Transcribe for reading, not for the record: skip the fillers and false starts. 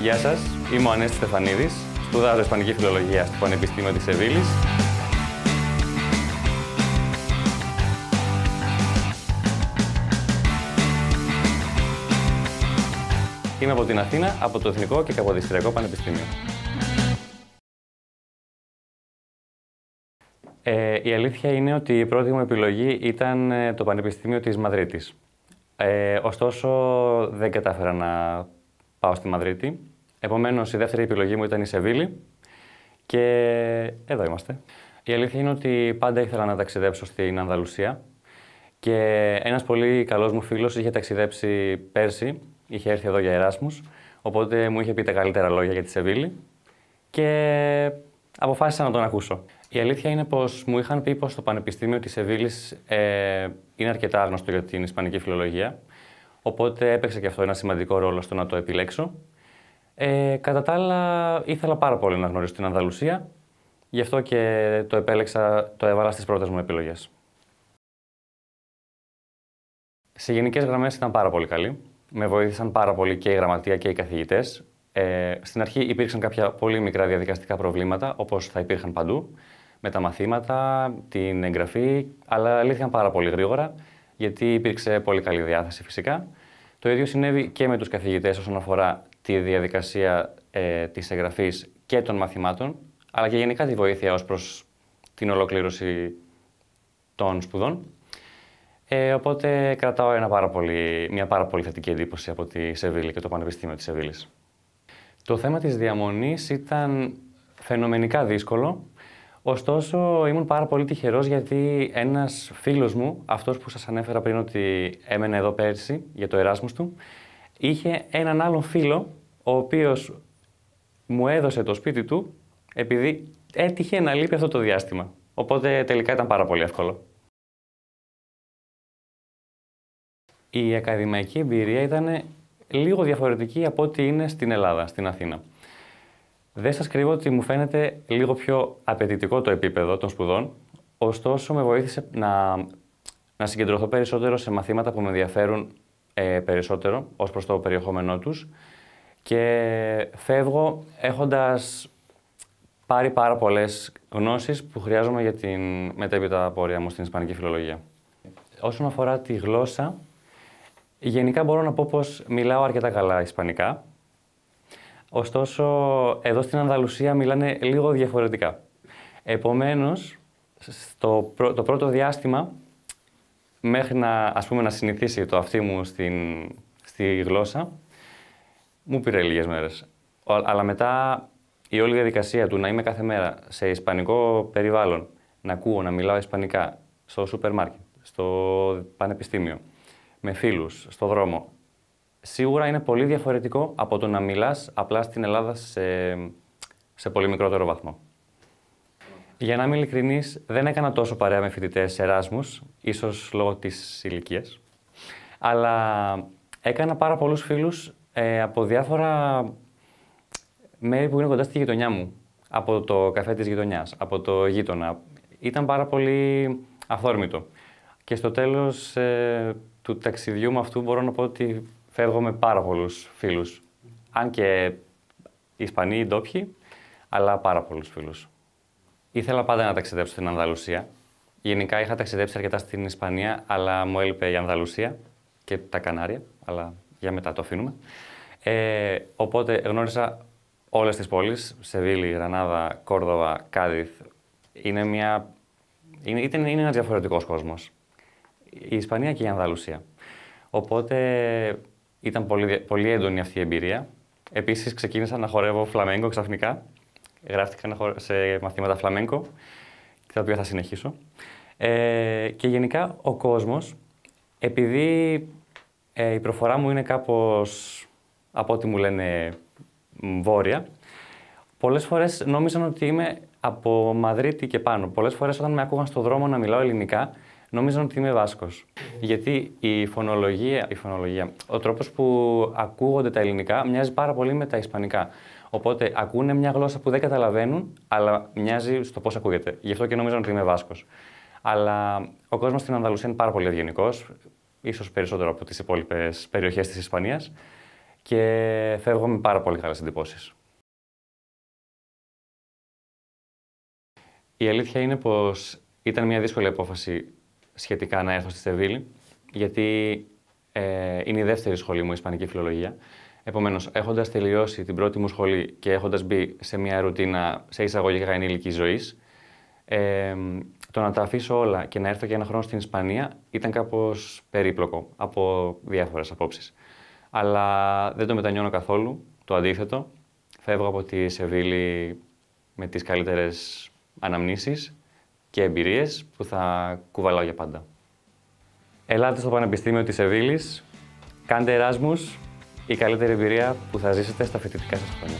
Γεια σας, είμαι ο Ανέστης Στεφανίδης, σπουδάζω Ισπανική Φιλολογία στο Πανεπιστήμιο της Σεβίλης. Είμαι από την Αθήνα, από το Εθνικό και Καποδιστριακό Πανεπιστήμιο. Η αλήθεια είναι ότι η πρώτη μου επιλογή ήταν το Πανεπιστήμιο της Μαδρίτης. Ωστόσο, δεν κατάφερα να πάω στη Μαδρίτη. Επομένως, η δεύτερη επιλογή μου ήταν η Σεβίλη και εδώ είμαστε. Η αλήθεια είναι ότι πάντα ήθελα να ταξιδέψω στην Ανδαλουσία και ένας πολύ καλός μου φίλος είχε ταξιδέψει πέρσι, είχε έρθει εδώ για Εράσμους, οπότε μου είχε πει τα καλύτερα λόγια για τη Σεβίλη και αποφάσισα να τον ακούσω. Η αλήθεια είναι πως μου είχαν πει πως το Πανεπιστήμιο της Σεβίλης είναι αρκετά άγνωστο για την Ισπανική Φιλολογία, οπότε έπαιξε και αυτό ένα σημαντικό ρόλο στο να το επιλέξω. Κατά τα άλλα, ήθελα πάρα πολύ να γνωρίσω την Ανδαλουσία, γι' αυτό και το επέλεξα, το έβαλα στις πρώτες μου επιλογές. Σε γενικές γραμμές ήταν πάρα πολύ καλή. Με βοήθησαν πάρα πολύ και η γραμματεία και οι καθηγητές. Στην αρχή υπήρξαν κάποια πολύ μικρά διαδικαστικά προβλήματα, όπως θα υπήρχαν παντού, με τα μαθήματα, την εγγραφή, αλλά λύθηκαν πάρα πολύ γρήγορα, γιατί υπήρξε πολύ καλή διάθεση φυσικά. Το ίδιο συνέβη και με τους καθηγητές όσον αφορά τη διαδικασία της εγγραφής και των μαθημάτων, αλλά και γενικά τη βοήθεια ως προς την ολοκλήρωση των σπουδών. Οπότε κρατάω μια πάρα πολύ θετική εντύπωση από τη Σεβίλη και το Πανεπιστήμιο της Σεβίλης. Το θέμα της διαμονής ήταν φαινομενικά δύσκολο, ωστόσο ήμουν πάρα πολύ τυχερός γιατί ένας φίλος μου, αυτός που σας ανέφερα πριν ότι έμενε εδώ πέρσι για το Εράσμους του, είχε έναν άλλον φίλο, ο οποίος μου έδωσε το σπίτι του επειδή έτυχε να λείπει αυτό το διάστημα. Οπότε τελικά ήταν πάρα πολύ εύκολο. Η ακαδημαϊκή εμπειρία ήταν λίγο διαφορετική από ό,τι είναι στην Ελλάδα, στην Αθήνα. Δεν σας κρύβω ότι μου φαίνεται λίγο πιο απαιτητικό το επίπεδο των σπουδών, ωστόσο με βοήθησε να συγκεντρωθώ περισσότερο σε μαθήματα που με ενδιαφέρουν περισσότερο ως προς το περιεχόμενό τους και φεύγω έχοντας πάρει πάρα πολλές γνώσεις που χρειάζομαι για την μετέπειτα πορεία μου στην Ισπανική Φιλολογία. Όσον αφορά τη γλώσσα, γενικά μπορώ να πω πως μιλάω αρκετά καλά Ισπανικά, ωστόσο εδώ στην Ανδαλουσία μιλάνε λίγο διαφορετικά. Επομένως, το πρώτο διάστημα, μέχρι να συνηθίσει το αυτί μου στη γλώσσα, μου πήρε λίγες μέρες. Αλλά μετά η όλη διαδικασία του να είμαι κάθε μέρα σε ισπανικό περιβάλλον, να ακούω, να μιλάω ισπανικά στο σούπερ μάρκετ, στο πανεπιστήμιο, με φίλους, στο δρόμο, σίγουρα είναι πολύ διαφορετικό από το να μιλάς απλά στην Ελλάδα σε πολύ μικρότερο βαθμό. Για να είμαι ειλικρινής, δεν έκανα τόσο παρέα με φοιτητές Εράσμους, ίσως λόγω της ηλικίας, αλλά έκανα πάρα πολλούς φίλους από διάφορα μέρη που είναι κοντά στη γειτονιά μου, από το καφέ της γειτονιάς, από το γείτονα. Ήταν πάρα πολύ αυθόρμητο. Και στο τέλος του ταξιδιού μου αυτού μπορώ να πω ότι φεύγω με πάρα πολλούς φίλους. Αν και Ισπανοί ή ντόπιοι, αλλά πάρα πολλούς φίλους. Ήθελα πάντα να ταξιδέψω στην Ανδαλουσία. Γενικά είχα ταξιδέψει αρκετά στην Ισπανία, αλλά μου έλειπε η Ανδαλουσία και τα Κανάρια, αλλά για μετά το αφήνουμε. Οπότε γνώρισα όλες τις πόλεις, Σεβίλη, Γρανάδα, Κόρδοβα, Κάδιθ. Είναι ένας διαφορετικός κόσμος. Η Ισπανία και η Ανδαλουσία. Οπότε ήταν πολύ έντονη αυτή η εμπειρία. Επίσης ξεκίνησα να χορεύω φλαμέγκο ξαφνικά. Γράφτηκα σε μαθήματα φλαμέγκο, τα οποία θα συνεχίσω. Και γενικά ο κόσμος, επειδή η προφορά μου είναι κάπως, από ό,τι μου λένε, βόρεια, πολλές φορές νόμιζαν ότι είμαι από Μαδρίτη και πάνω. Πολλές φορές όταν με ακούγαν στον δρόμο να μιλάω ελληνικά, νόμιζαν ότι είμαι Βάσκος. Γιατί η φωνολογία, ο τρόπος που ακούγονται τα ελληνικά μοιάζει πάρα πολύ με τα ισπανικά. Οπότε ακούνε μια γλώσσα που δεν καταλαβαίνουν, αλλά μοιάζει στο πώς ακούγεται. Γι' αυτό και νόμιζαν ότι είμαι Βάσκος. Αλλά ο κόσμος στην Ανδαλουσία είναι πάρα πολύ ευγενικός, ίσως περισσότερο από τις υπόλοιπες περιοχές της Ισπανίας. και φεύγω με πάρα πολύ καλές εντυπώσεις. Η αλήθεια είναι πως ήταν μια δύσκολη απόφαση σχετικά να έρθω στη Σεβίλη, γιατί είναι η δεύτερη σχολή μου, Ισπανική Φιλολογία. Επομένως, έχοντας τελειώσει την πρώτη μου σχολή και έχοντας μπει σε μια ρουτίνα σε εισαγωγικά ενήλικης ζωής, το να τα αφήσω όλα και να έρθω για ένα χρόνο στην Ισπανία ήταν κάπως περίπλοκο από διάφορες απόψεις. Αλλά δεν το μετανιώνω καθόλου, το αντίθετο. Φεύγω από τη Σεβίλη με τις καλύτερες αναμνήσεις και εμπειρίες που θα κουβαλάω για πάντα. Ελάτε στο Πανεπιστήμιο της Σεβίλης, κάντε Εράσμους, η καλύτερη εμπειρία που θα ζήσετε στα φοιτητικά σας χρόνια.